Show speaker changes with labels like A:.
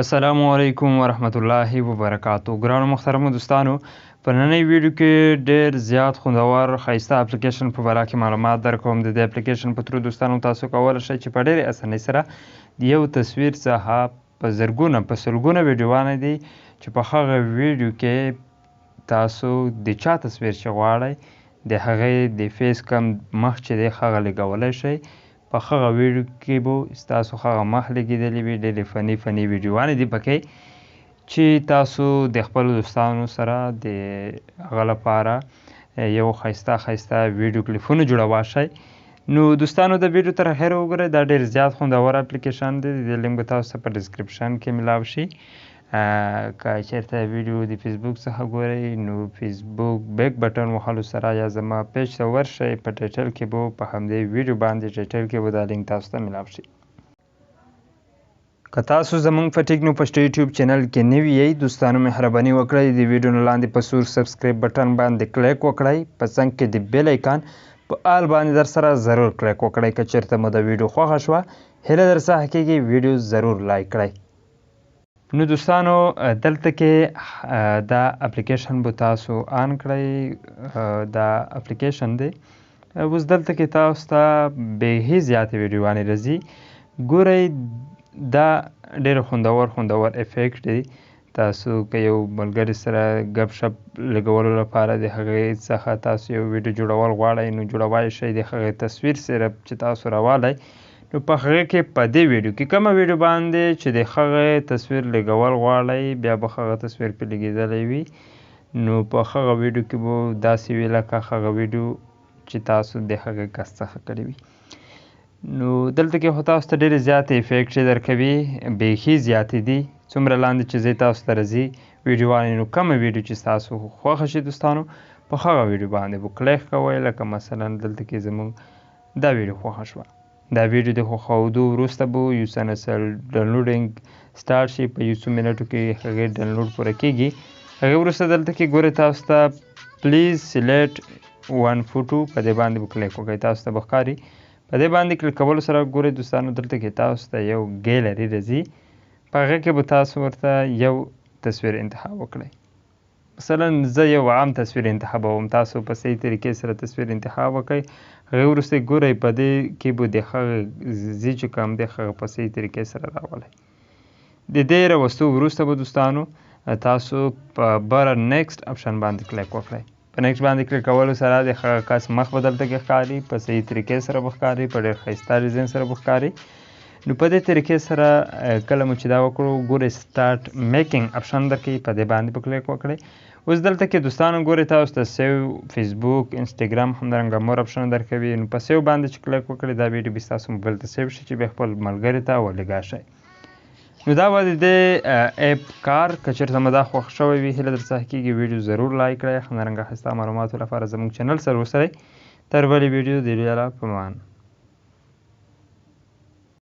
A: السلام علیکم ورحمت الله وبرکاتو. ګرانو محترمو دوستانو، په نننۍ ویډیو کې ډېر زیات خوندور خایسته اپلیکیشن په باره کې معلومات درکوم. د دې اپلیکیشن په ترو دوستانو تاسو کولی شئ چې په ډېرې اسانۍ سره د یو تصویر څخه په زرګونه په سلګونه ویډیوانې دي چې په هغه ویډیو کې تاسو د چا تصویر چې غواړئ د هغې د فیس کم مخ چې دی هغه لګولی شئ. په هغه ویډیو کې به ستاسو هغه مخ لګېدلی وي. ډېرې فني ویډیوانې دي پکې چې تاسو د خپلو دوستانو سره د هغه لپاره یو ښایسته ویډیو کلیپونه جوړولی شئ. نو دوستانو د ویډیو تر اخره وګورئ. دا ډېر زیات خوندور اپلیکیشن دی. د دې لینک به تاسو ته په ډسکرپشن کې میلاو شي. که چېرته ویډیو د فیسبوک څخه ګورئ نو فیسبوک بیک بټن وهلو سره یا زما پیج ته ورشئ. په ټایټل کې به په همدې ویډیو باندې ټایټل کې به دا لینک تاسو ته میلاو شي. که تاسو زمونږ په ټیکنو پشتو یوټیوب چینل کې نوي یئ دوستانو مهرباني وکړئ د ویډیو نه لاندې په سور سبسکريب بټن باندې کلیک وکړئ. په څنګ کې د بیل ایکان په آل باندې در سره ضرور کلیک وکړئ. که چېرته مو د ویډیو خوښه شوه هیله در څخه کېږي ویډیو ضرور لایک کړئ. نو دوستانو دلته کې دا اپلیکیشن به تاسو آن کړئ. دا اپلیکیشن دی. اوس دلته کې تاسو ته بیخي زیاتې ویډیوانې راځي. ګورئ دا ډېر خوندور افیکټ دی. تاسو که یو ملګري سره ګپ شپ لګولو لپاره د هغې څخه تاسو یو ویډیو جوړول غواړئ نو جوړولی شئ. د هغې تصویر صرف چې تاسو راوالی نو په هغې کې په دې ویډیو کې کومه ویډیو باندې چې د هغې تصویر لګول غواړئ بیا به هغه تصویر پرې لګېدلی وي نو په هغه ویډیو کې به داسې وي لکه هغه ویډیو چې تاسو د هغې کس څخه کړې وي. نو دلته کې خو تاسو ته ډېرې زیاتې افیکټې درکوي. بیخي زیاتې دي. څومره لاندې چې ځئ تاسو ته راځي ویډیوانې نو کومه ویډیو چې ستاسو خوښه شي دوستانو په هغه ویډیو باندې به کلیک کوئ. لکه مثلا دلته کې زموږ دا ویډیو خوښه شوه. دا ویډیو د خوښېدو وروسته به یو څه نسل ډاونلوډینګ سټارټ شي. په یو څو منټو کې هغې ډاونلوډ پوره کېږي. هغې وروسته دلته کې ګورئ تاسو ته پلیز سلیکټ ون فوټو په دې باندې به کلیک وکړئ. تاسو ته به ښکاري په دې باندې کلیک کولو سره ګورئ دوستانو دلته کې تاسو ته یو ګیلري راځي. په هغې کې به تاسو ورته یو تصویر انتخاب وکړئ. مثلا زه یو عام تصویر انتخابوم. تاسو په صحیح طریقې سره تصویر انتخاب وکړئ. هغې وروسته ګورئ په دې کې به د هغه ځي چې کوم دی هغه په صحیح طریقې سره راولئ. د دې راوستو وروسته به دوستانو تاسو په بره نیکسټ اپشن باندې کلیک وکړئ. په نیکسټ باندې کلیک کولو سره د هغه کس مخ به دلته کې ښکاري. په صحیح طریقې سره به ښکاري. په ډېر ښایسته ډیزاین سره به ښکاري. نو په دې طریقې سره کله مو چې دا وکړو ګورئ سټارټ میکینګ اپشن درکوي. په دې باندې به کلیک وکړئ. اوس دلته کې دوستانو ګورئ تاسو ته سیو فیسبوک انسټاګرام همدرانګه مور اپشن درکوي. نو په سیو باندې چې کلیک وکړئ دا ویډیو به ستاسو موبایل ته سیو شي چې بیا خپل ملګري ته ورلیږه شئ. نو دا به د دې اپ کار. که چېرته مو دا خوښ شوی وي هیله در څخه کېږي ویډیو ضرور لایک کړئ. همدرانګه ښایسته معلوماتو لپاره زموږ چینل سره اوسئ. تر بلې ویډیو د لیاله په امان.